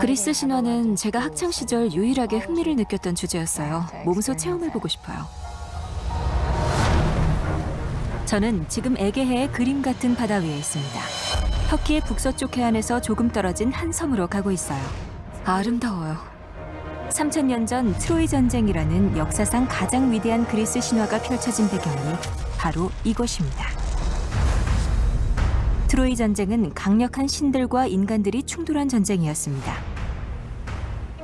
그리스 신화는 제가 학창 시절 유일하게 흥미를 느꼈던 주제였어요. 몸소 체험해보고 싶어요. 저는 지금 에게해의 그림 같은 바다 위에 있습니다. 터키의 북서쪽 해안에서 조금 떨어진 한 섬으로 가고 있어요. 아름다워요. 3000년 전 트로이 전쟁이라는 역사상 가장 위대한 그리스 신화가 펼쳐진 배경이 바로 이곳입니다. 트로이 전쟁은 강력한 신들과 인간들이 충돌한 전쟁이었습니다.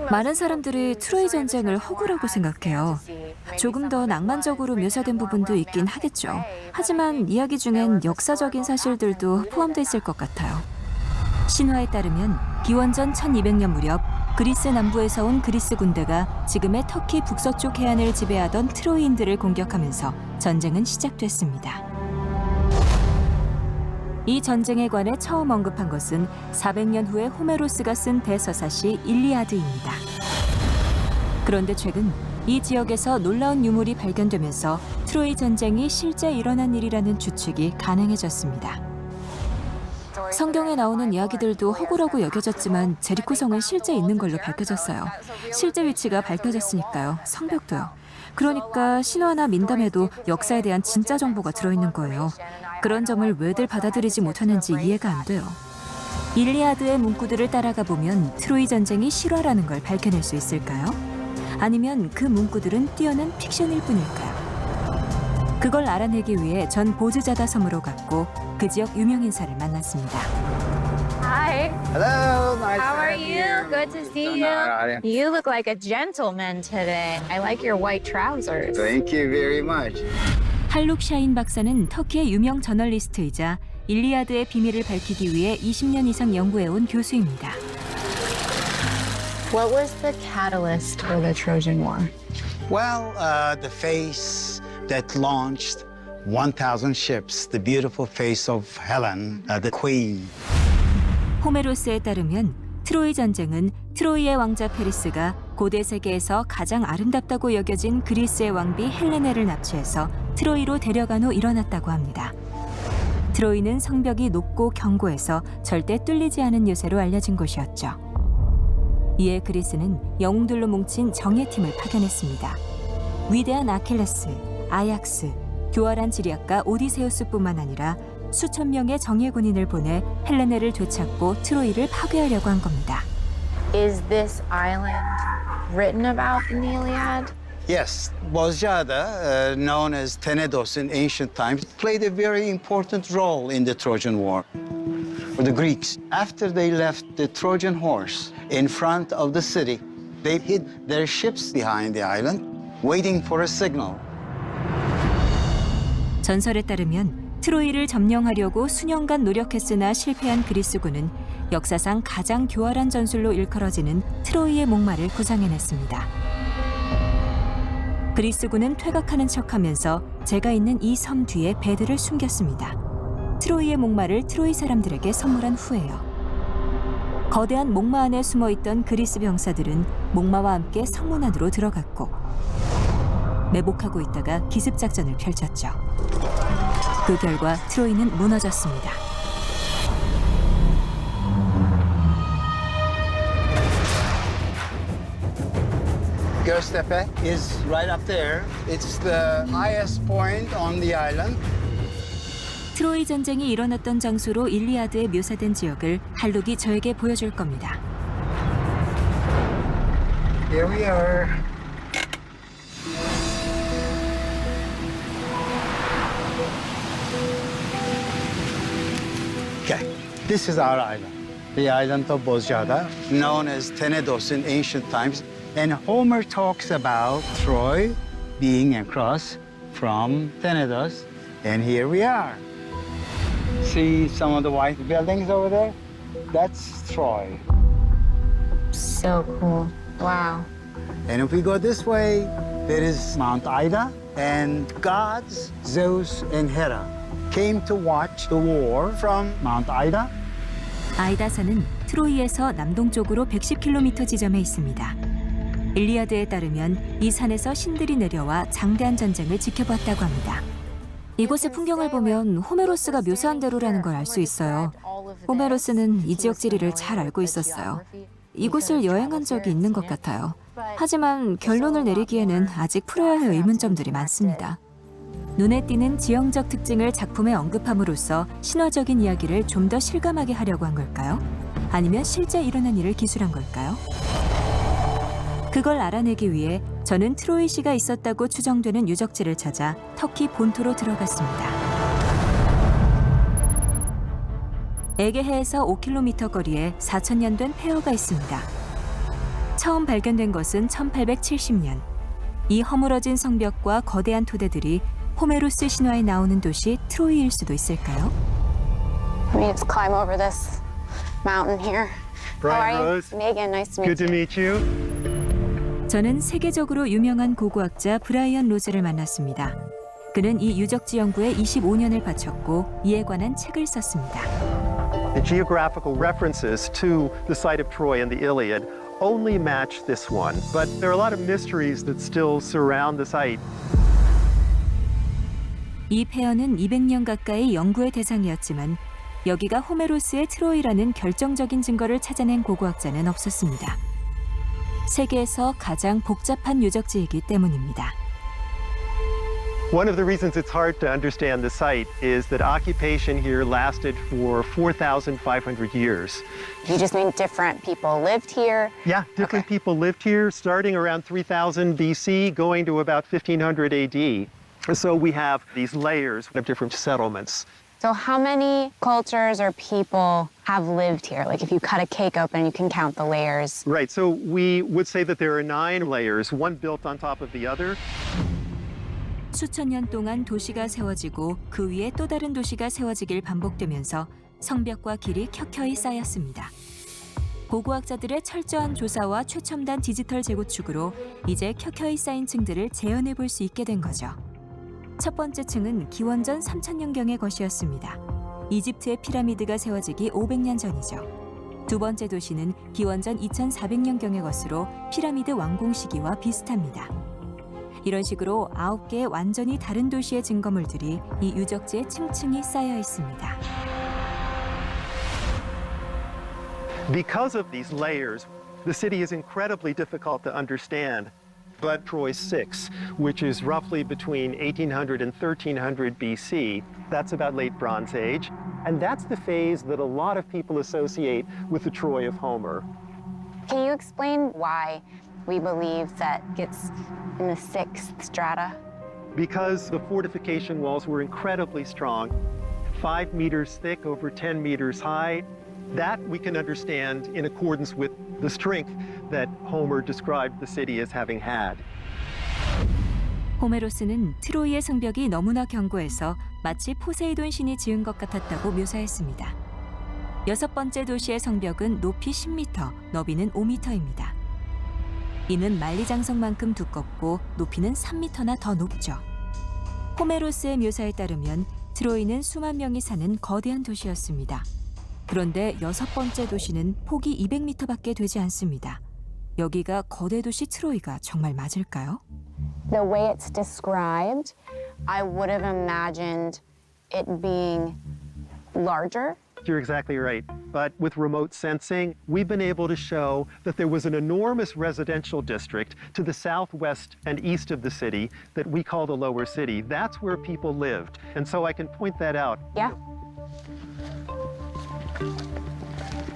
많은 사람들이 트로이 전쟁을 허구라고 생각해요. 조금 더 낭만적으로 묘사된 부분도 있긴 하겠죠. 하지만 이야기 중엔 역사적인 사실들도 포함돼 있을 것 같아요. 신화에 따르면 기원전 1200년 무렵 그리스 남부에서 온 그리스 군대가 지금의 터키 북서쪽 해안을 지배하던 트로이인들을 공격하면서 전쟁은 시작됐습니다. 이 전쟁에 관해 처음 언급한 것은 400년 후에 호메로스가 쓴 대서사시 일리아드입니다. 그런데 최근 이 지역에서 놀라운 유물이 발견되면서 트로이 전쟁이 실제 일어난 일이라는 추측이 가능해졌습니다. 성경에 나오는 이야기들도 허구라고 여겨졌지만 제리코성은 실제 있는 걸로 밝혀졌어요. 실제 위치가 밝혀졌으니까요. 성벽도요. 그러니까 신화나 민담에도 역사에 대한 진짜 정보가 들어있는 거예요. 그런 점을 왜들 받아들이지 못하는지 이해가 안 돼요. 일리아드의 문구들을 따라가 보면 트로이 전쟁이 실화라는 걸 밝혀낼 수 있을까요? 아니면 그 문구들은 뛰어난 픽션일 뿐일까요? 그걸 알아내기 위해 전 보즈자다 섬으로 갔고 그 지역 유명 인사를 만났습니다. Hi. Hello, nice How to are have you? Good to see you. You look like a gentleman today. I like your white trousers. Thank you very much. 할룩 샤인 박사는 터키의 유명 저널리스트이자 일리아드의 비밀을 밝히기 위해 20년 이상 연구해온 교수입니다. What was the catalyst for the Trojan War? Well, the face that launched 1,000 ships, the beautiful face of Helen, the queen. 호메로스에 따르면 트로이 전쟁은 트로이의 왕자 페리스가 고대 세계에서 가장 아름답다고 여겨진 그리스의 왕비 헬레네를 납치해서 트로이로 데려간 후 일어났다고 합니다. 트로이는 성벽이 높고 견고해서 절대 뚫리지 않은 요새로 알려진 곳이었죠. 이에 그리스는 영웅들로 뭉친 정예팀을 파견했습니다. 위대한 아킬레스, 아약스, 교활한 지리학가 오디세우스뿐만 아니라 수천 명의 정예 군인을 보내 헬레네를 되찾고 트로이를 파괴하려고 한 겁니다. Is this island written about in the Iliad? Yes, Bozcaada, known as Tenedos in ancient times, played a very important role in the Trojan War. For the Greeks, after they left the Trojan horse in front of the city, they hid their ships behind the island, waiting for a signal. 전설에 따르면 트로이를 점령하려고 수년간 노력했으나 실패한 그리스군은 역사상 가장 교활한 전술로 일컬어지는 트로이의 목마를 구상해냈습니다. 그리스군은 퇴각하는 척하면서 제가 있는 이 섬 뒤에 배들을 숨겼습니다. 트로이의 목마를 트로이 사람들에게 선물한 후에요. 거대한 목마 안에 숨어있던 그리스 병사들은 목마와 함께 성문 안으로 들어갔고 매복하고 있다가 기습작전을 펼쳤죠. 그 결과 트로이는 무너졌습니다. Göztepe is right up there. It's the highest point on the island. 트로이 전쟁이 일어났던 장소로 일리아드에 묘사된 지역을 할룩이 저에게 보여줄 겁니다. Here we are. Okay, this is our island, the island of Bozcaada, known as Tenedos in ancient times. And Homer talks about Troy being across from Tenedos, and here we are. See some of the white buildings over there? That's Troy. So cool. Wow. And if we go this way, there is Mount Ida, and gods Zeus and Hera came to watch the war from Mount Ida. 아이다산은 트로이에서 남동쪽으로 110km 지점에 있습니다. 일리아드에 따르면 이 산에서 신들이 내려와 장대한 전쟁을 지켜봤다고 합니다. 이곳의 풍경을 보면 호메로스가 묘사한 대로라는 걸 알 수 있어요. 호메로스는 이 지역 지리를 잘 알고 있었어요. 이곳을 여행한 적이 있는 것 같아요. 하지만 결론을 내리기에는 아직 풀어야 할 의문점들이 많습니다. 눈에 띄는 지형적 특징을 작품에 언급함으로써 신화적인 이야기를 좀 더 실감하게 하려고 한 걸까요? 아니면 실제 일어난 일을 기술한 걸까요? 그걸 알아내기 위해 저는 트로이시가 있었다고 추정되는 유적지를 찾아 터키 본토로 들어갔습니다. 에게해에서 5km 거리에 4,000년 된 폐허가 있습니다. 처음 발견된 것은 1870년. 이 허물어진 성벽과 거대한 토대들이 호메로스 신화에 나오는 도시 트로이일 수도 있을까요? Let me just climb over this mountain here. How are you? Rose. Megan, nice to meet Good to meet you. 저는 세계적으로 유명한 고고학자 브라이언 로즈를 만났습니다. 그는 이 유적지 연구에 25년을 바쳤고 이에 관한 책을 썼습니다. The geographical references to the site of Troy and the Iliad only match this one, but there are a lot of mysteries that still surround the site. 이 폐허는 200년 가까이 연구의 대상이었지만 여기가 호메로스의 트로이라는 결정적인 증거를 찾아낸 고고학자는 없었습니다. 세계에서 가장 복잡한 유적지이기 때문입니다. One of the reasons it's hard to understand the site is that occupation here lasted for 4,500 years. you. You just mean different people lived here? Yeah, different Okay. people lived here starting around 3000 BC, going to about 1500 AD. So we have these layers of different settlements. So how many cultures or people have lived here? Like if you cut a cake open, you can count the layers. Right, so we would say that there are 9 layers, one built on top of the other. 수천 년 동안 도시가 세워지고 그 위에 또 다른 도시가 세워지길 반복되면서 성벽과 길이 켜켜이 쌓였습니다. 고고학자들의 철저한 조사와 최첨단 디지털 재구축으로 이제 켜켜이 쌓인 층들을 재현해 볼 수 있게 된 거죠. 첫 번째 층은 기원전 3000년경의 것이었습니다. 이집트의 피라미드가 세워지기 500년 전이죠. 두 번째 도시는 기원전 2400년경의 것으로 피라미드 완공 시기와 비슷합니다. 이런 식으로 9개의 완전히 다른 도시의 증거물들이 이 유적지에 층층이 쌓여 있습니다. Because of these layers, the city is incredibly difficult to understand. But Troy 6, which is roughly between 1800 and 1300 BC, that's about late Bronze Age, and that's the phase that a lot of people associate with the Troy of Homer. Can you explain why we believe that it's in the 6th strata? Because the fortification walls were incredibly strong, 5 meters thick, over 10 meters high. That we can understand in accordance with the strength that Homer described the city as having had. 호메로스는 트로이의 성벽이 너무나 견고해서 마치 포세이돈 신이 지은 것 같았다고 묘사했습니다. 여섯 번째 도시의 성벽은 높이 10m, 너비는 5m입니다. 이는 만리장성만큼 두껍고 높이는 3m나 더 높죠. 호메로스의 묘사에 따르면 트로이는 수만 명이 사는 거대한 도시였습니다. 그런데 여섯 번째 도시는 폭이 200m밖에 되지 않습니다. 여기가 거대 도시 트로이가 정말 맞을까요? The way it's described, I would have imagined it being larger. You're exactly right. But with remote sensing, we've been able to show that there was an enormous residential district to the southwest and east of the city that we call the Lower City. That's where people lived. And so I can point that out. Yeah.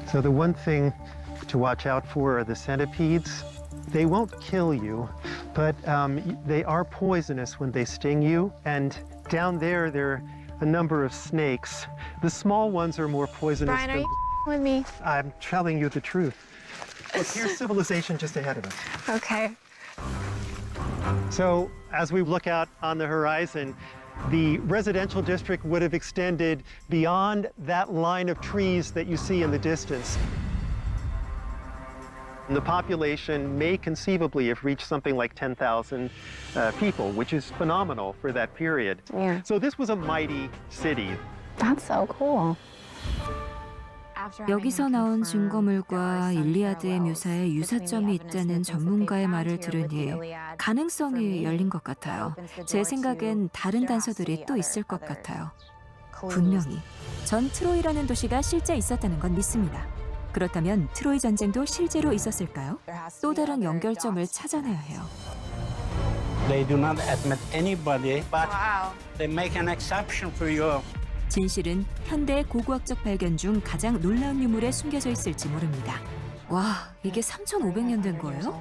So the one thing to watch out for are the centipedes. They won't kill you, but they are poisonous when they sting you. And down there are a number of snakes. The small ones are more poisonous. Brian, are than- you with me? I'm telling you the truth. Look, here's civilization just ahead of us. Okay. So as we look out on the horizon, the residential district would have extended beyond that line of trees that you see in the distance. The population may conceivably have reached something like 10,000 people, which is phenomenal for that period. Yeah. So this was a mighty city. That's so cool. 여기서 나온 증거물과 일리아드의 묘사에 유사점이 있다는 전문가의 말을 들으니 가능성이 열린 것 같아요. 제 생각엔 다른 단서들이 또 있을 것 같아요. 분명히 전 트로이라는 도시가 실제 있었다는 건 믿습니다. 그렇다면 트로이 전쟁도 실제로 있었을까요? 또 다른 연결점을 찾아내야 해요. They do not admit anybody, but Wow. they make an exception for you. 진실은 현대의 고고학적 발견 중 가장 놀라운 유물에 숨겨져 있을지 모릅니다. 와, 이게 3,500년 된 거예요?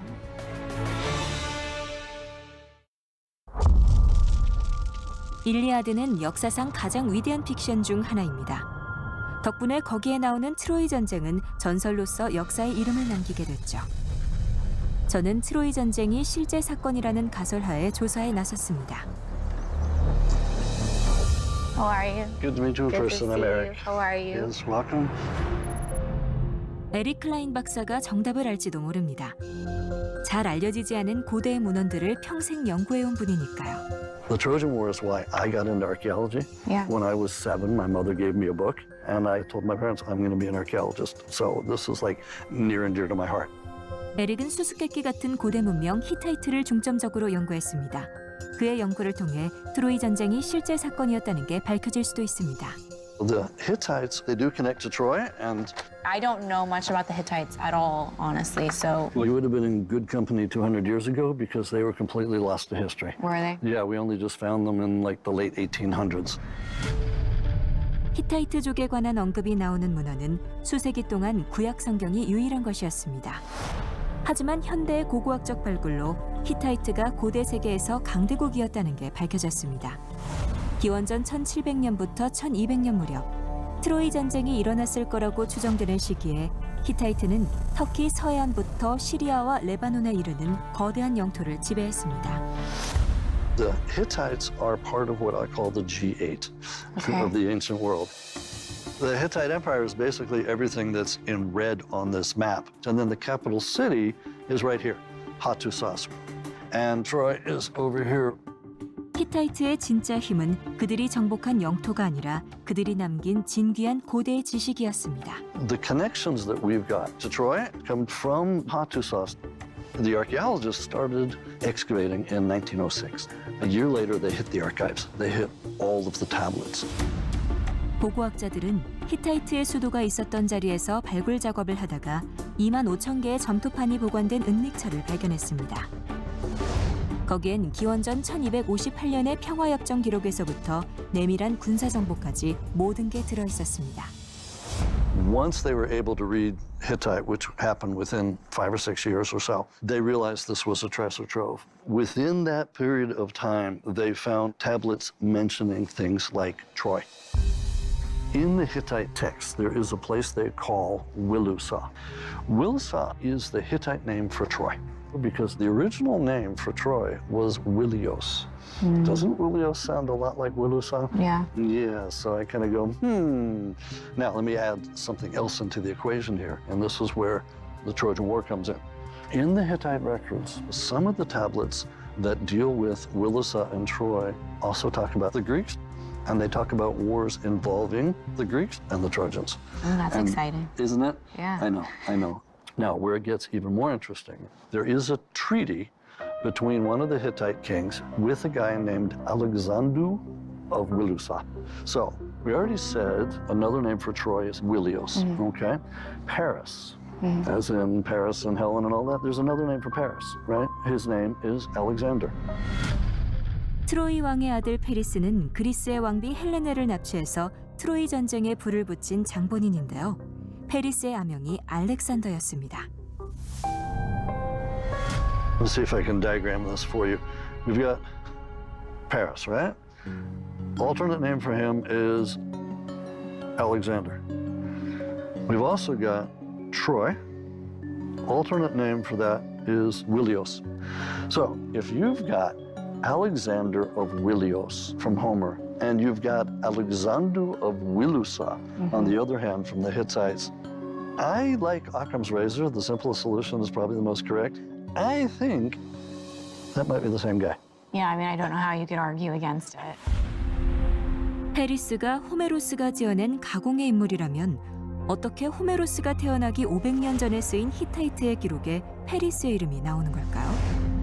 일리아드는 역사상 가장 위대한 픽션 중 하나입니다. 덕분에 거기에 나오는 트로이 전쟁은 전설로서 역사의 이름을 남기게 됐죠. 저는 트로이 전쟁이 실제 사건이라는 가설하에 조사에 나섰습니다. How are you? Good to meet you in Good to person. see I'm you. Eric. How are you? Yes, welcome. 에릭 클라인 박사가 정답을 알지도 모릅니다. 잘 알려지지 않은 고대의 문헌들을 평생 연구해온 분이니까요. The Trojan War is why I got into archaeology. Yeah. When I was 7, my mother gave me a book, and I told my parents I'm going to be an archaeologist. So this is like near and dear to my heart. 에릭은 수수께끼 같은 고대 문명 히타이트를 중점적으로 연구했습니다. 그의 연구를 통해 트로이 전쟁이 실제 사건이었다는 게 밝혀질 수도 있습니다. The Hittites, they do connect to Troy, and I don't know much about the Hittites at all, honestly. So you would have been in good company 200 years ago because they were completely lost to history. were they? Yeah, we only just found them in like the late 1800s. 히타이트족에 관한 언급이 나오는 문헌은 수세기 동안 구약 성경이 유일한 것이었습니다. 하지만 현대의 고고학적 발굴로 히타이트가 고대 세계에서 강대국이었다는 게 밝혀졌습니다. 기원전 1700년부터 1200년 무렵 트로이 전쟁이 일어났을 거라고 추정되는 시기에 히타이트는 터키 서해안부터 시리아와 레바논에 이르는 거대한 영토를 지배했습니다. The Hittites are part of what I call the G8 Okay. of the ancient world. The Hittite Empire is basically everything that's in red on this map. And then the capital city is right here, Hattusas. And Troy is over here. 히타이트의 진짜 힘은 그들이 정복한 영토가 아니라 그들이 남긴 진귀한 고대의 지식이었습니다. The connections that we've got to Troy come from Hattusas. The archaeologists started excavating in 1906. A year later, they hit the archives. They hit all of the tablets. 고고학자들은 히타이트의 수도가 있었던 자리에서 발굴 작업을 하다가 2만 5천 개의 점토판이 보관된 은닉처를 발견했습니다. 거기엔 기원전 1258년의 평화협정 기록에서부터 내밀한 군사 정보까지 모든 게 들어있었습니다. Once they were able to read Hittite, which happened within 5 or 6 years or so, they realized this was a treasure trove. Within that period of time, they found tablets mentioning things like Troy. In the Hittite text, there is a place they call Wilusa. Wilusa is the Hittite name for Troy, because the original name for Troy was Wilios. Doesn't Wilios sound a lot like Wilusa? Yeah. Yeah, so I kind of go, Now, let me add something else into the equation here, and this is where the Trojan War comes in. In the Hittite records, some of the tablets that deal with Wilusa and Troy also talk about the Greeks, and they talk about wars involving the Greeks and the Trojans. Oh, that's And- exciting. Isn't it? Yeah. I know. Now, where it gets even more interesting, there is a treaty between one of the Hittite kings with a guy named Alexandru of Wilusa. So, we already said another name for Troy is Wilios, okay? Paris, as in Paris and Helen and all that, there's another name for Paris, right? His name is Alexander. 트로이 왕의 아들 페리스는 그리스의 왕비 헬레네를 납치해서 트로이 전쟁에 불을 붙인 장본인인데요. 페리스의 아명이 알렉산더였습니다. Let's see if I can diagram this for you. We've got Paris, right? Alternate name for him is Alexander. We've also got Troy. Alternate name for that is Wilios. So if you've got Alexander of Wilios from Homer, and you've got Alexander of Wilusa, on the other hand, from the Hittites, I like Occam's razor. The simplest solution is probably the most correct. I think that might be the same guy. Yeah, I mean, I don't know how you could argue against it. 페리스가 호메로스가 지어낸 가공의 인물이라면 어떻게 호메로스가 태어나기 500년 전에 쓰인 히타이트의 기록에 페리스의 이름이 나오는 걸까요?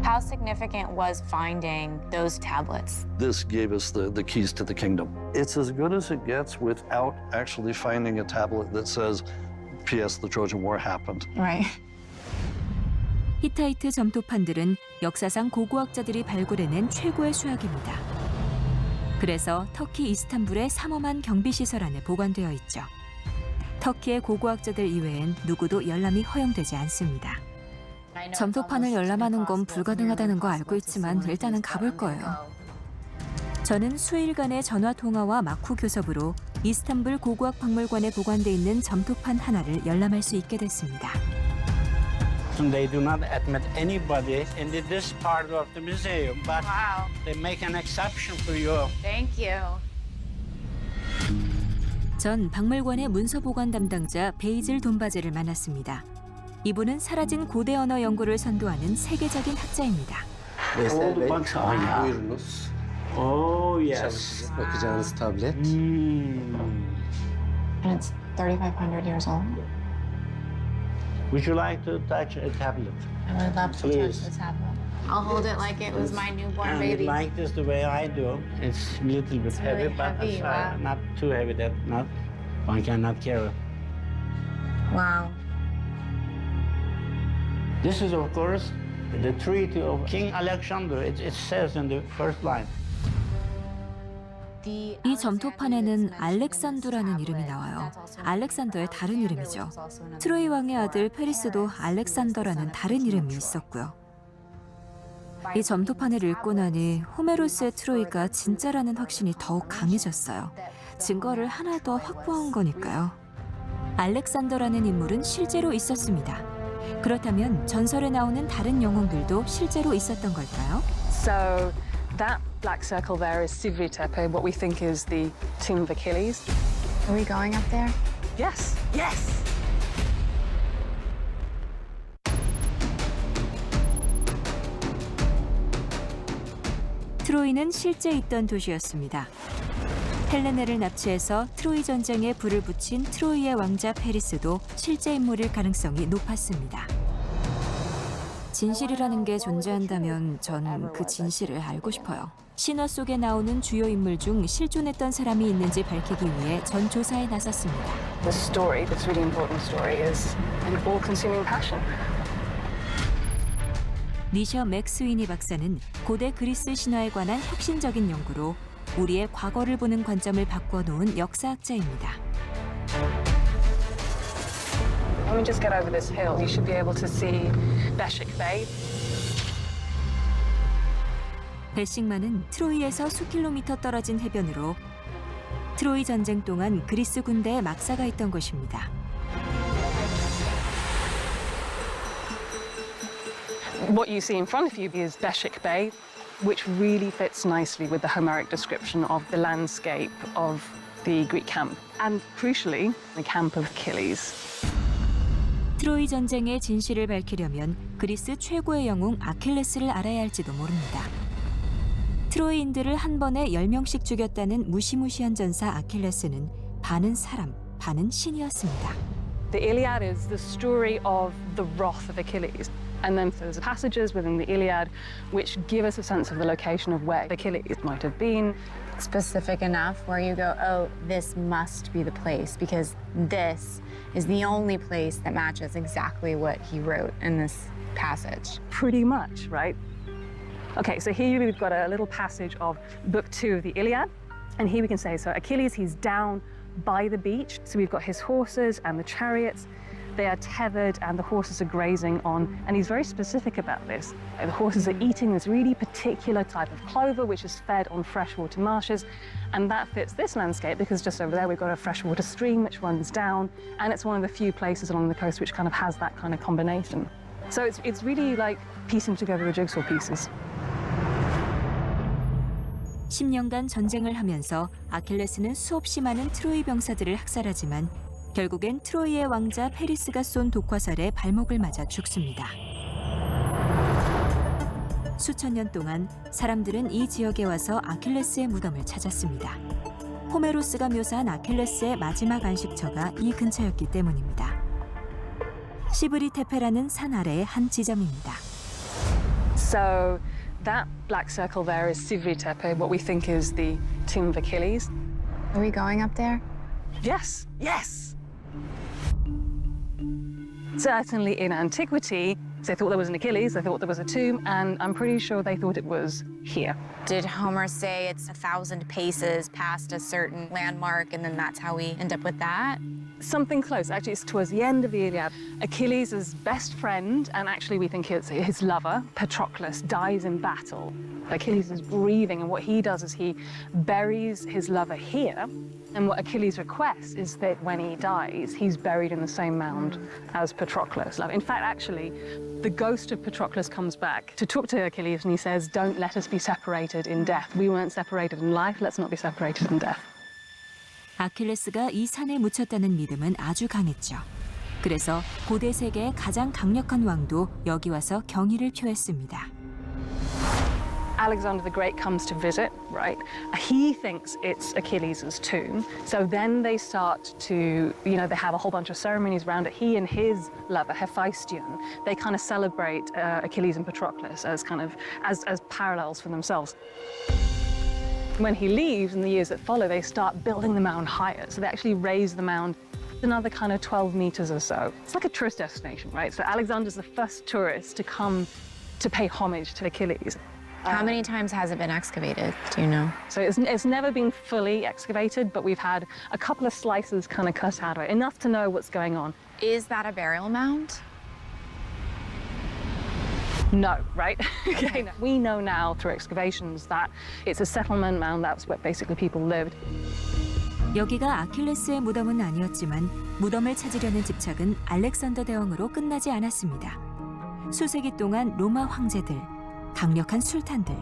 How significant was finding those tablets? This gave us the keys to the kingdom. It's as good as it gets without actually finding a tablet that says P.S. The Trojan War happened. Right. 히타이트 점토판들은 역사상 고고학자들이 발굴해낸 최고의 수학입니다. 그래서 터키 이스탄불의 삼엄한 경비시설 안에 보관되어 있죠. 터키의 고고학자들 이외엔 누구도 열람이 허용되지 않습니다. 점토판을 열람하는 건 불가능하다는 거 알고 있지만 일단은 가볼 거예요. 저는 수일간의 전화 통화와 마쿠 교섭으로 이스탄불 고고학 박물관에 보관돼 있는 점토판 하나를 열람할 수 있게 됐습니다. They do not admit anybody in this part of the museum, but Wow. they make an exception for you. Thank you. 전 박물관의 문서 보관 담당자 베이즐 돈바제를 만났습니다. 이분은 사라진 고대 언어 연구를 선도하는 세계적인 학자입니다. All the bunch of Buyurunuz. Oh yes. Bakacağınız tablet. And it's 3,500 years old. Would you like to touch a tablet? I would love to Please. touch the tablet. I'll hold it like it was my newborn And baby. like this the way I do. It's a little bit heavy, really but heavy, it's, wow. not too heavy that not one cannot carry. Wow. This is, of course, the treaty of King Alexander. It says in the first line. 이 점토판에는 알렉산더라는 이름이 나와요. 알렉산더의 다른 이름이죠. 트로이 왕의 아들 페리스도 알렉산더라는 다른 이름이 있었고요. 이 점토판을 읽고 나니 호메로스의 트로이가 진짜라는 확신이 더욱 강해졌어요. 증거를 하나 더 확보한 거니까요. 알렉산더라는 인물은 실제로 있었습니다. 그렇다면 전설에 나오는 다른 영웅들도 실제로 있었던 걸까요? So that black circle there is Sivri Tepe, what we think is the tomb of Achilles. Are we going up there? Yes, yes. 트로이는 실제 있던 도시였습니다. 헬레네를 납치해서 트로이 전쟁에 불을 붙인 트로이의 왕자 페리스도 실제 인물일 가능성이 높았습니다. 진실이라는 게 존재한다면 전 그 진실을 알고 싶어요. 신화 속에 나오는 주요 인물 중 실존했던 사람이 있는지 밝히기 위해 전 조사에 나섰습니다. The story, this really important story, is an all-consuming passion. 니셔 맥스위니 박사는 고대 그리스 신화에 관한 혁신적인 연구로 우리의 과거를 보는 관점을 바꿔놓은 역사학자입니다. When we just get over this hill, you should be able to see Beshik Bay. 베식만은 트로이에서 수킬로미터 떨어진 해변으로 트로이 전쟁 동안 그리스 군대의 막사가 있던 곳입니다. What you see in front of you is Beshik Bay, which really fits nicely with the Homeric description of the landscape of the Greek camp, and crucially, the camp of Achilles. 트로이 전쟁의 진실을 밝히려면 그리스 최고의 영웅 아킬레스를 알아야 할지도 모릅니다. 트로이인들을 한 번에 10명씩 죽였다는 무시무시한 전사 아킬레스는 반은 사람, 반은 신이었습니다. The Iliad is the story of the wrath of Achilles. And then there's passages within the Iliad which give us a sense of the location of where Achilles might have been. Specific enough where you go, oh, this must be the place because this is the only place that matches exactly what he wrote in this passage. Pretty much, right? Okay, so here we've got a little passage of Book 2 of the Iliad. And here we can say, so Achilles, he's down by the beach. So we've got his horses and the chariots. They are tethered and the horses are grazing on, and he's very specific about this. The horses are eating this really particular type of clover, which is fed on freshwater marshes, and that fits this landscape because just over there we've got a freshwater stream which runs down, and it's one of the few places along the coast which kind of has that kind of combination. So it's really like piecing together the jigsaw pieces. 10년간 전쟁을 하면서 아킬레스는 수없이 많은 트로이 병사들을 학살하지만 결국엔 트로이의 왕자 페리스가 쏜 독화살에 발목을 맞아 죽습니다. 수천 년 동안 사람들은 이 지역에 와서 아킬레스의 무덤을 찾았습니다. 호메로스가 묘사한 아킬레스의 마지막 안식처가 이 근처였기 때문입니다. 시브리 테페라는 산 아래의 한 지점입니다. So that black circle there is Sivri Tepe, what we think is the tomb of Achilles. Are we going up there? Yes, yes. Certainly in antiquity, they thought there was an Achilles, they thought there was a tomb, and I'm pretty sure they thought it was here. Did Homer say it's 1,000 paces past a certain landmark, and then that's how we end up with that? Something close. Actually, it's towards the end of the Iliad. Achilles' best friend, and actually we think it's his lover, Patroclus, dies in battle. Achilles is grieving, and what he does is he buries his lover here. And what Achilles requests is that when he dies, he's buried in the same mound as Patroclus. In fact, actually, the ghost of Patroclus comes back to talk to Achilles, and he says, "Don't let us be separated in death. We weren't separated in life, let's not be separated in death." 아킬레스가 이 산에 묻혔다는 믿음은 아주 강했죠. 그래서 고대 세계의 가장 강력한 왕도 여기 와서 경의를 표했습니다. Alexander the Great comes to visit, right? He thinks it's Achilles' tomb. So then they start to, they have a whole bunch of ceremonies around it. He and his lover, Hephaestion, they kind of celebrate Achilles and Patroclus as kind of as parallels for themselves. When he leaves in the years that follow, they start building the mound higher. So they actually raise the mound another kind of 12 meters or so. It's like a tourist destination, right? So Alexander's the first tourist to come to pay homage to Achilles. How many times has it been excavated? Do you know? So it's never been fully excavated, but we've had a couple of slices kind of cut out of it, enough to know what's going on. Is that a burial mound? No, right? Okay, no. We know now through excavations that it's a settlement mound. That's where basically people lived. 여기가 아킬레스의 무덤은 아니었지만 무덤을 찾으려는 집착은 알렉산더 대왕으로 끝나지 않았습니다. 수세기 동안 로마 황제들, 강력한 술탄들,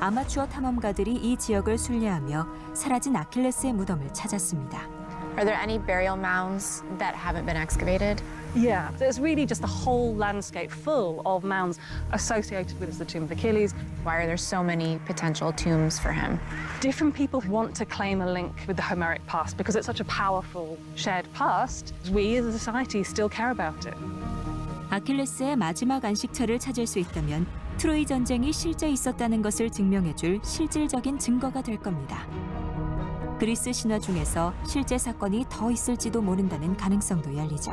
아마추어 탐험가들이 이 지역을 순례하며 사라진 아킬레스의 무덤을 찾았습니다. Are there any burial mounds that haven't been excavated? Yeah, there's really just a whole landscape full of mounds associated with the tomb of Achilles. Why are there so many potential tombs for him? Different people want to claim a link with the Homeric past because it's such a powerful shared past. We as a society still care about it. 아킬레스의 마지막 안식처를 찾을 수 있다면 트로이 전쟁이 실제 있었다는 것을 증명해줄 실질적인 증거가 될 겁니다. 그리스 신화 중에서 실제 사건이 더 있을지도 모른다는 가능성도 열리죠.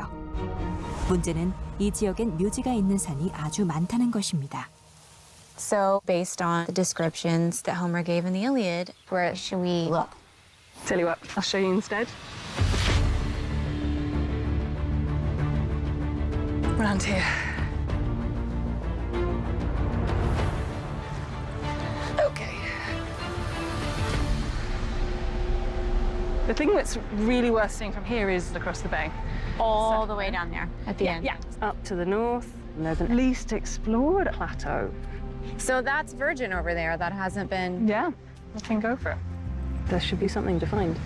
문제는 이 지역엔 묘지가 있는 산이 아주 많다는 것입니다. So, based on the descriptions that Homer gave in the Iliad, where should we look? Tell you what, I'll show you instead. Around here. Okay. The thing that's really worth seeing from here is across the bay. All the way down there at the end. Yeah, up to the north. And there's an least explored plateau. So that's virgin over there. That hasn't been. Yeah, we can go for it. There should be something to find.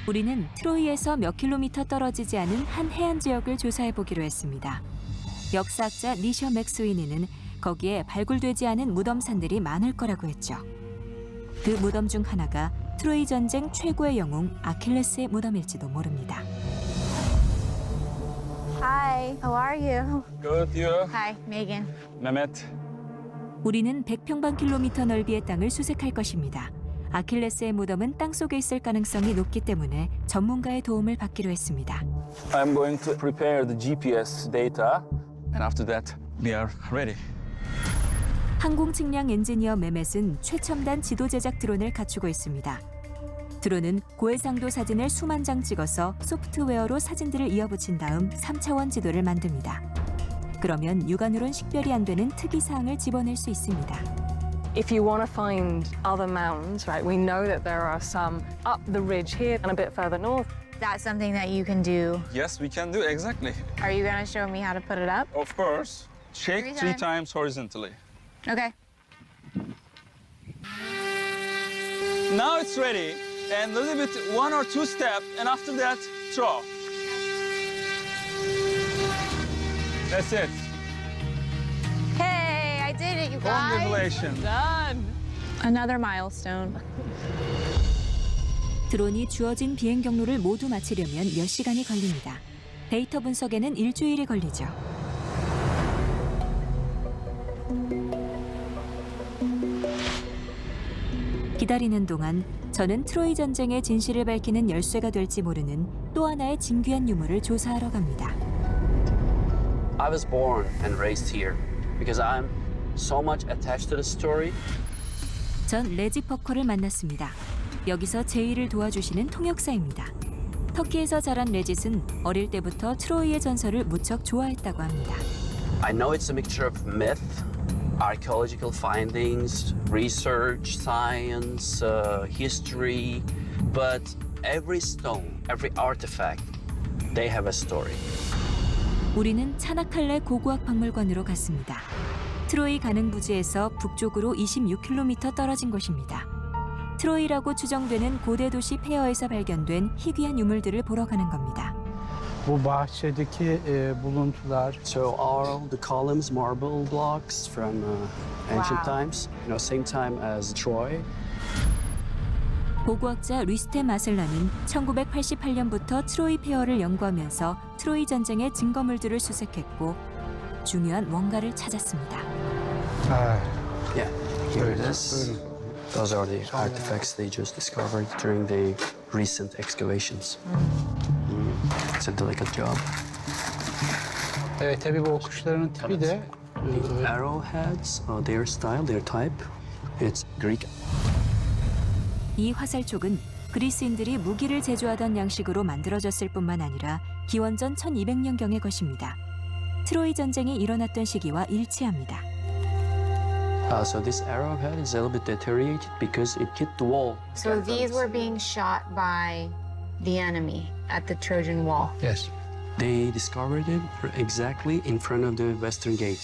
우리는 트로이에서 몇 킬로미터 떨어지지 않은 한 해안 지역을 조사해 보기로 했습니다. 역사학자 니셔 맥스위니는 거기에 발굴되지 않은 무덤산들이 많을 거라고 했죠. 그 무덤 중 하나가 트로이 전쟁 최고의 영웅 아킬레스의 무덤일지도 모릅니다. Hi, how are you? Good, you? Hi, Megan. Mehmet. 우리는 100평방킬로미터 넓이의 땅을 수색할 것입니다. 아킬레스의 무덤은 땅속에 있을 가능성이 높기 때문에 전문가의 도움을 받기로 했습니다. I'm going to prepare the GPS data, and after that, we are ready. 항공 측량 엔지니어 메멧은 최첨단 지도 제작 드론을 갖추고 있습니다. 드론은 고해상도 사진을 수만 장 찍어서 소프트웨어로 사진들을 이어붙인 다음 3차원 지도를 만듭니다. 그러면 육안으론 식별이 안 되는 특이사항을 집어낼 수 있습니다. If you want to find other mounds, right, we know that there are some up the ridge here and a bit further north. That's something that you can do. Yes, we can do exactly. Are you going to show me how to put it up? Of course. Shake 3 times horizontally. Okay. Now it's ready, and a little bit 1 or 2 steps, and after that, throw. That's it. Hey, I did it, you guys. Congratulations. Done. Another milestone. 드론이 주어진 비행 경로를 모두 마치려면 몇 시간이 걸립니다. 데이터 분석에는 일주일이 걸리죠. 기다리는 동안 저는 트로이 전쟁의 진실을 밝히는 열쇠가 될지 모르는 또 하나의 진귀한 유물을 조사하러 갑니다. I was born and raised here because I'm so much attached to the story. 전 레지 퍼커를 만났습니다. 여기서 제 일을 도와주시는 통역사입니다. 터키에서 자란 레짓은 어릴 때부터 트로이의 전설을 무척 좋아했다고 합니다. I know it's a mixture of myth, archaeological findings, research, science, history, but every stone, every artifact, they have a story. 우리는 차나칼레 고고학 박물관으로 갔습니다. 트로이 가능 부지에서 북쪽으로 26km 떨어진 곳입니다. 트로이라고 추정되는 고대 도시 폐허에서 발견된 희귀한 유물들을 보러 가는 겁니다. Bu bahçedeki buluntular So are the columns marble blocks from ancient Wow. times? Same time as Troy. 고고학자 루스테 마슬라는 1988년부터 트로이 폐허를 연구하면서 트로이 전쟁의 증거물들을 수색했고 중요한 뭔가를 찾았습니다. Yeah, here it is. Those are the artifacts they just discovered during the recent excavations. It's a delicate job. evet, tabii bu kuşların tipi de The arrowheads, their style, their type, it's Greek. 이 화살촉은 그리스인들이 무기를 제조하던 양식으로 만들어졌을 뿐만 아니라 기원전 1200년경의 것입니다. 트로이 전쟁이 일어났던 시기와 일치합니다. So this arrowhead is a little bit deteriorated because it hit the wall. So these were being shot by the enemy at the Trojan Wall. yes. They discovered it exactly in front of the Western Gate.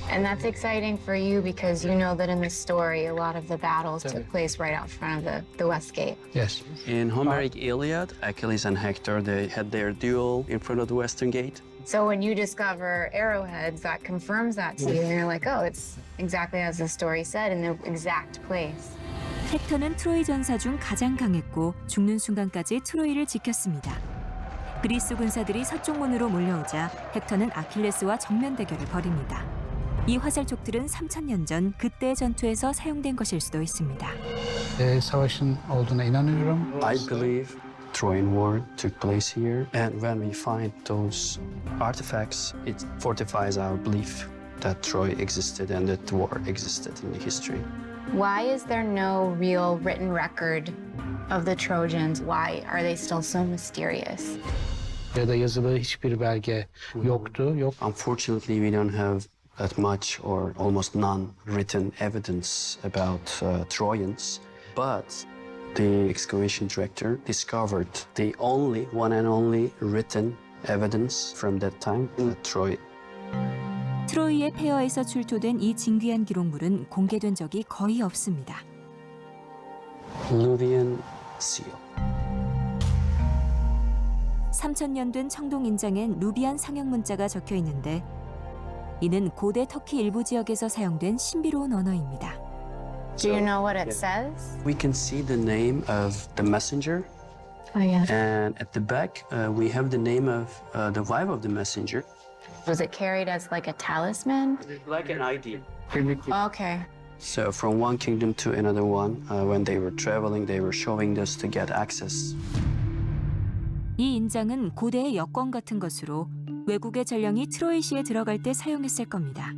And that's exciting for you because you know that in the story, a lot of the battles took place right out front of the West Gate. Yes. In Homeric Iliad, Achilles and Hector, they had their duel in front of the Western Gate. So when you discover arrowheads, that confirms that to you, and you're like, oh, it's exactly as the story said, in the exact place. 헥터는 트로이 전사 중 가장 강했고 죽는 순간까지 트로이를 지켰습니다. 그리스 군사들이 서쪽문으로 몰려오자 헥터는 아킬레스와 정면 대결을 벌입니다. 이 화살촉들은 3000년 전 그때의 전투에서 사용된 것일 수도 있습니다. Savaşın olduğuna inanıyorum. I believe Trojan War took place here, and when we find those artifacts, it fortifies our belief that Troy existed and that the war existed in the history. Why is there no real written record of the Trojans? Why are they still so mysterious? Ya da yazılı hiçbir belge yoktu. Yok. Unfortunately, we don't have that much or almost none written evidence about Trojans, but the excavation director discovered the one and only written evidence from that time at Troy. 트로이의 폐허에서 출토된 이 진귀한 기록물은 공개된 적이 거의 없습니다. Luvian seal. 3000년 된 청동 인장엔 루비안 상형 문자가 적혀 있는데 이는 고대 터키 일부 지역에서 사용된 신비로운 언어입니다. Do you know what it says? We can see the name of the messenger, Oh, yeah. and at the back we have the name of the wife of the messenger. Was it carried as like a talisman? Like an ID. Okay. So from one kingdom to another one, when they were traveling, they were showing this to get access. 이 인장은 고대의 여권 같은 것으로 외국의 전령이 트로이시에 들어갈 때 사용했을 겁니다.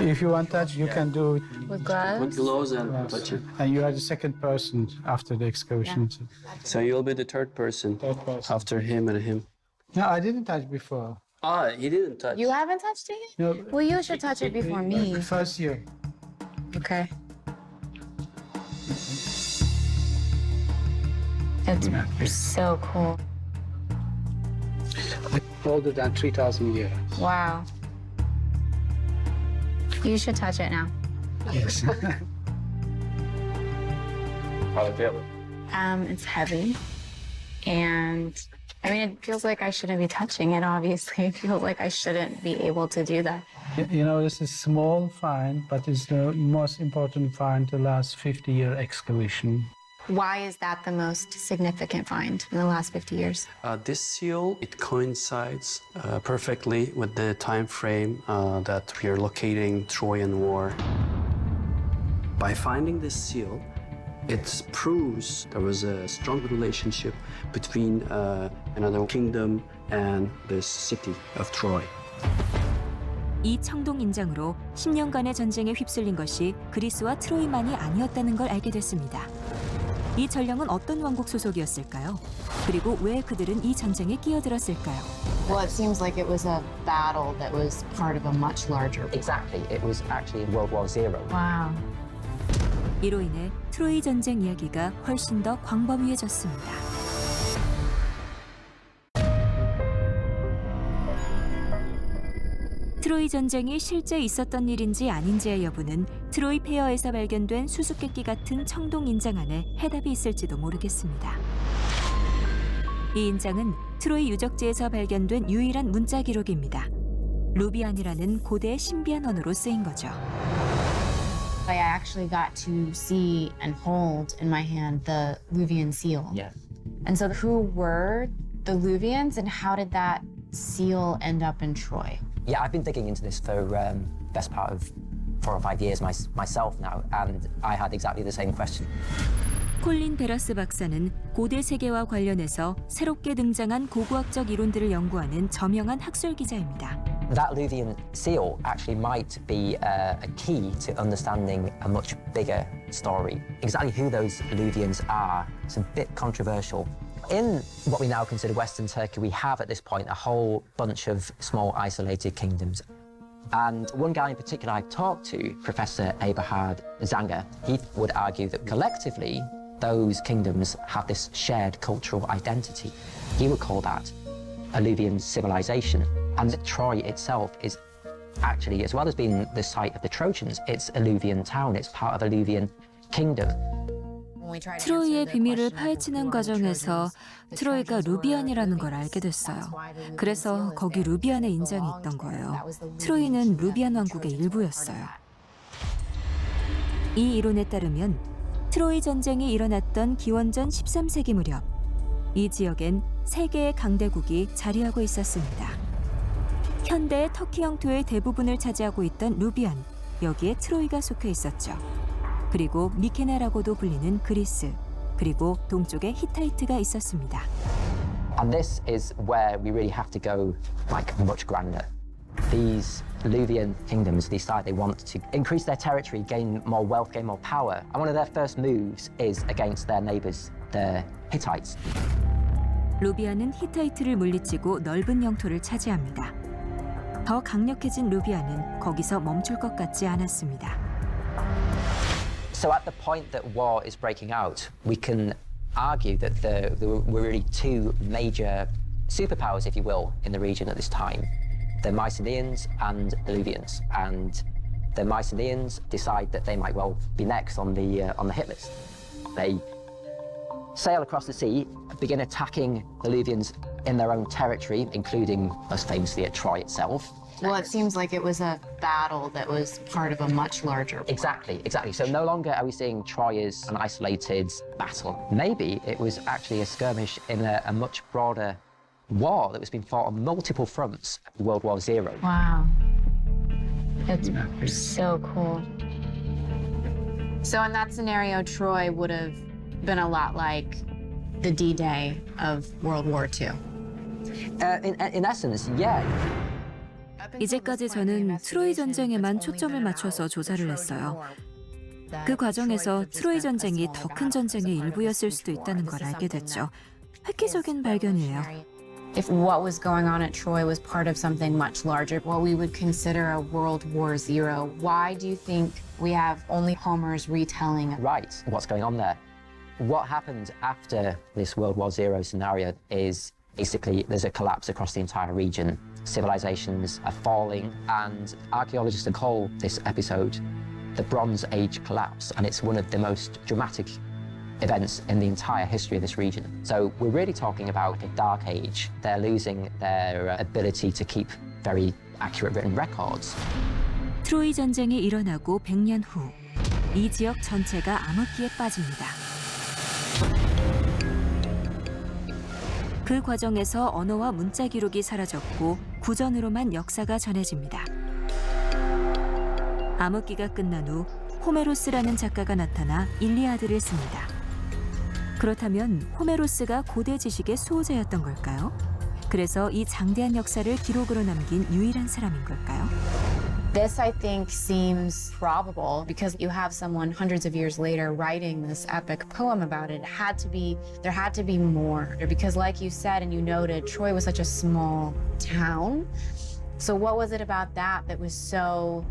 If you want that, you can do it. With Put gloves? gloves and touch it. And you are the second person after the excavation. So you'll be the third person Third person. after him and him. No, I didn't touch before. Ah, he didn't touch. You haven't touched it yet? No. Well, you should touch it before me. First year. Okay. It's so cool. Older than 3,000 years. Wow. You should touch it now. Yes. It's heavy. And I mean, it feels like I shouldn't be touching it, obviously. It feels like I shouldn't be able to do that. You know, this is small find, but it's the most important find the last 50-year excavation. Why is that the most significant find in the last 50 years? This seal, it coincides perfectly with the time frame that we are locating Trojan War. By finding this seal, it proves there was a strong relationship between another kingdom and this city of Troy. 이 청동 인장으로 10년간의 전쟁에 휩쓸린 것이 그리스와 트로이만이 아니었다는 걸 알게 됐습니다. 이 전령은 어떤 왕국 소속이었을까요? 그리고 왜 그들은 이 전쟁에 끼어들었을까요? Well, it seems like it was a battle that was part of a much larger. Exactly. It was actually World War II. Wow. 이로 인해 트로이 전쟁 이야기가 훨씬 더 광범위해졌습니다. 트로이 전쟁이 실제 있었던 일인지 아닌지의 여부는 트로이 폐허에서 발견된 수수께끼 같은 청동 인장 안에 해답이 있을지도 모르겠습니다. 이 인장은 트로이 유적지에서 발견된 유일한 문자 기록입니다. 루비안이라는 고대의 신비한 언어로 쓰인 거죠. I actually got to see and hold in my hand the Luvian seal. Yeah. And so who were the Luvians and how did that seal end up in Troy? Yeah, I've been digging into this for best part of 4 or 5 years myself now, and I had exactly the same question. 콜린 베라스 박사는 고대 세계와 관련해서 새롭게 등장한 고고학적 이론들을 연구하는 저명한 학술 기자입니다. That Luvian seal actually might be a key to understanding a much bigger story. Exactly who those Luvians are is a bit controversial. In what we now consider Western Turkey, we have at this point a whole bunch of small isolated kingdoms. And one guy in particular I talked to, Professor Eberhard Zanger, he would argue that collectively those kingdoms have this shared cultural identity. He would call that a Luvian civilization. And Troy itself is actually, as well as being the site of the Trojans, it's a Luvian town, it's part of a Luvian kingdom. 트로이의 비밀을 파헤치는 과정에서 트로이가 루비안이라는 걸 알게 됐어요. 그래서 거기 루비안의 인장이 있던 거예요. 트로이는 루비안 왕국의 일부였어요. 이 이론에 따르면 트로이 전쟁이 일어났던 기원전 13세기 무렵 이 지역엔 3개의 강대국이 자리하고 있었습니다. 현대의 터키 영토의 대부분을 차지하고 있던 루비안, 여기에 트로이가 속해 있었죠. 그리고 미케나라고도 불리는 그리스, 그리고 동쪽에 히타이트가 있었습니다. And this is where we really have to go like much grander. These Luvian kingdoms decide they want to increase their territory, gain more wealth, gain more power. And one of their first moves is against their neighbors, the Hittites. 루비안은 히타이트를 물리치고 넓은 영토를 차지합니다. 더 강력해진 루비안은 거기서 멈출 것 같지 않았습니다. So at the point that war is breaking out, we can argue that there were really 2 major superpowers, if you will, in the region at this time. The Mycenaeans and the Luvians. And the Mycenaeans decide that they might well be next on the hit list. They sail across the sea, begin attacking the Luvians in their own territory, including, most famously, at Troy itself. Well, it seems like it was a battle that was part of a much larger. Exactly. So no longer are we seeing Troy as an isolated battle. Maybe it was actually a skirmish in a much broader war that was being fought on multiple fronts, World War II. Wow. That's so cool. So in that scenario, Troy would have been a lot like the D-Day of World War II. In essence, yeah. 이제까지 저는 트로이 전쟁에만 초점을 맞춰서 조사를 했어요. 그 과정에서 트로이 전쟁이 더 큰 전쟁의 일부였을 수도 있다는 걸 알게 됐죠. 획기적인 발견이에요. If what was going on at Troy was part of something much larger, what we would consider a World War II, why do you think we have only Homer's retelling? Right, what's going on there? What happened after this World War II scenario is basically there's a collapse across the entire region. Civilizations are falling, and archaeologists call this episode the Bronze Age collapse, and it's one of the most dramatic events in the entire history of this region. So we're really talking about a dark age. They're losing their ability to keep very accurate written records. 트로이 전쟁이 일어나고 100년 후, 이 지역 전체가 암흑기에 빠집니다. 그 과정에서 언어와 문자 기록이 사라졌고 구전으로만 역사가 전해집니다. 암흑기가 끝난 후 호메로스라는 작가가 나타나 일리아드를 씁니다. 그렇다면 호메로스가 고대 지식의 수호자였던 걸까요? 그래서 이 장대한 역사를 기록으로 남긴 유일한 사람인 걸까요? This, I think, seems probable because you have someone hundreds of years later writing this epic poem about it. There had to be more. Because like you said and you noted, Troy was such a small town. So what was it about that was so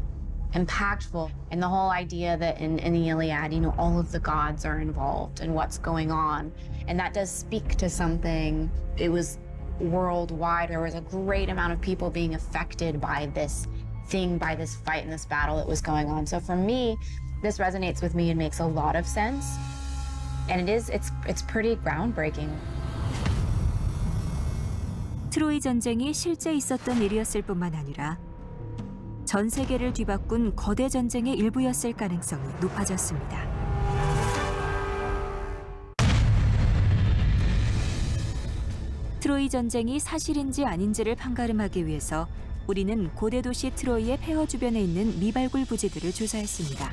impactful? And the whole idea that in the Iliad, you know, all of the gods are involved in what's going on. And that does speak to something. It was worldwide. There was a great amount of people being affected by this thing, by this fight and this battle that was going on. So for me, this resonates with me and makes a lot of sense. And it's pretty groundbreaking. 트로이 전쟁이 실제 있었던 일이었을 뿐만 아니라 전 세계를 뒤바꾼 거대 전쟁의 일부였을 가능성이 높아졌습니다. 트로이 전쟁이 사실인지 아닌지를 판가름하기 위해서 우리는 고대 도시 트로이의 폐허 주변에 있는 미발굴 부지들을 조사했습니다.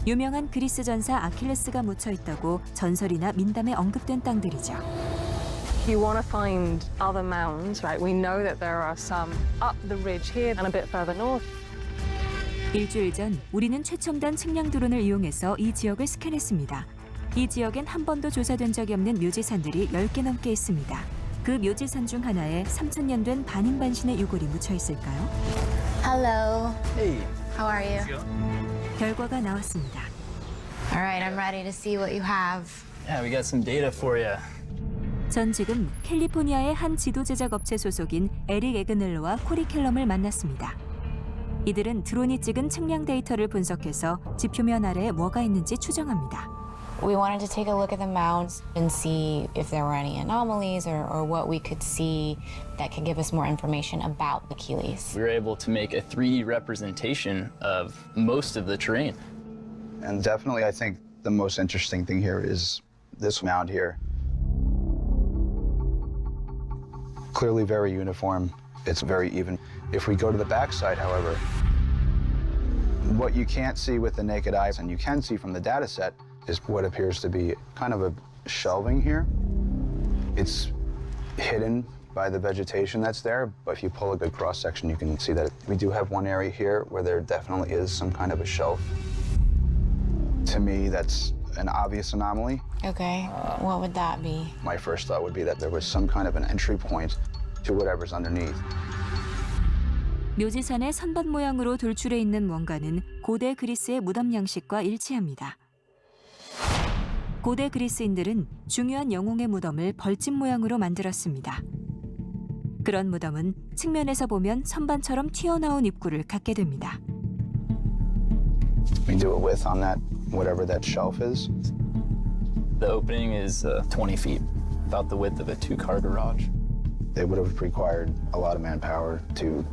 유명한 그리스 전사 아킬레스가 묻혀 있다고 전설이나 민담에 언급된 땅들이죠. If you want to find other mounds, right, we know that there are some up the ridge here and a bit further north. 일주일 전 우리는 최첨단 측량 드론을 이용해서 이 지역을 스캔했습니다. 이 지역엔 한 번도 조사된 적이 없는 묘지산들이 10개 넘게 있습니다. 그 묘지산 중 하나에 3,000년 된 반인반신의 유골이 묻혀 있을까요? Hello. Hey. How are you? 결과가 나왔습니다. All right, I'm ready to see what you have. Yeah, we got some data for you. 전 지금 캘리포니아의 한 지도 제작 업체 소속인 에릭 에그넬러와 코리 켈럼을 만났습니다. 이들은 드론이 찍은 측량 데이터를 분석해서 지표면 아래에 뭐가 있는지 추정합니다. We wanted to take a look at the mounds and see if there were any anomalies or what we could see that could give us more information about Achilles. We were able to make a 3D representation of most of the terrain. And definitely, I think the most interesting thing here is this mound here. Clearly very uniform. It's very even. If we go to the backside, however, what you can't see with the naked eyes and you can see from the data set is what appears to be kind of a shelving here. It's hidden by the vegetation that's there, but if you pull a good cross-section, you can see that we do have one area here where there definitely is some kind of a shelf. To me, that's an obvious anomaly. Okay, what would that be? My first thought would be that there was some kind of an entry point to whatever's underneath. 묘지산의 선반 모양으로 돌출해 있는 뭔가는 고대 그리스의 무덤 양식과 일치합니다. 고대 그리스인들은 중요한 영웅의 무덤을 벌집 모양으로 만들었습니다. 그런 무덤은 측면에서 보면 선반처럼 튀어나온 입구를 갖게 됩니다. We do a width on that, whatever that shelf is. The opening is 20 feet, about the width of a 2-car garage. They would have required a lot of manpower to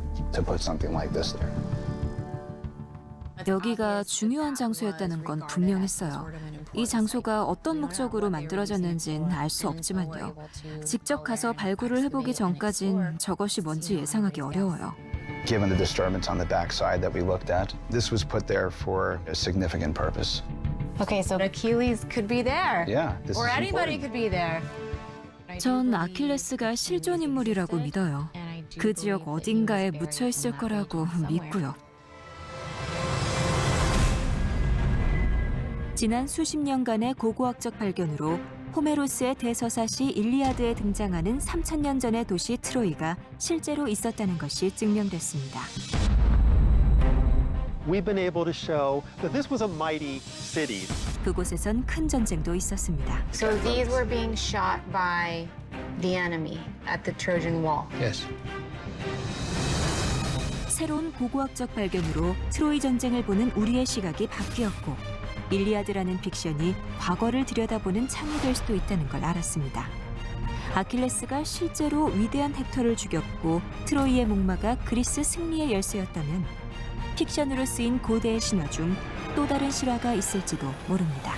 put something like this there. 여기가 중요한 장소였다는 건 분명했어요. 이 장소가 어떤 목적으로 만들어졌는지는 알 수 없지만요. 직접 가서 발굴을 해보기 전까진 저것이 뭔지 예상하기 어려워요. Given the disturbance on the backside that we looked at, this was put there for a significant purpose. Okay, so Achilles could be there. Yeah, this Or is anybody important. could be there. 전 아킬레스가 실존 인물이라고 믿어요. 그 지역 어딘가에 묻혀 있을 거라고 믿고요. 지난 수십 년간의 고고학적 발견으로 호메로스의 대서사시 일리아드에 등장하는 3,000년 전의 도시 트로이가 실제로 있었다는 것이 증명됐습니다. We've been able to show that this was a mighty city. 그곳에선 큰 전쟁도 있었습니다. So these were being shot by the enemy at the Trojan Wall. Yes. 새로운 고고학적 발견으로 트로이 전쟁을 보는 우리의 시각이 바뀌었고 일리아드라는 픽션이 과거를 들여다보는 창이 될 수도 있다는 걸 알았습니다. 아킬레스가 실제로 위대한 헥터를 죽였고 트로이의 목마가 그리스 승리의 열쇠였다면 픽션으로 쓰인 고대의 신화 중 또 다른 실화가 있을지도 모릅니다.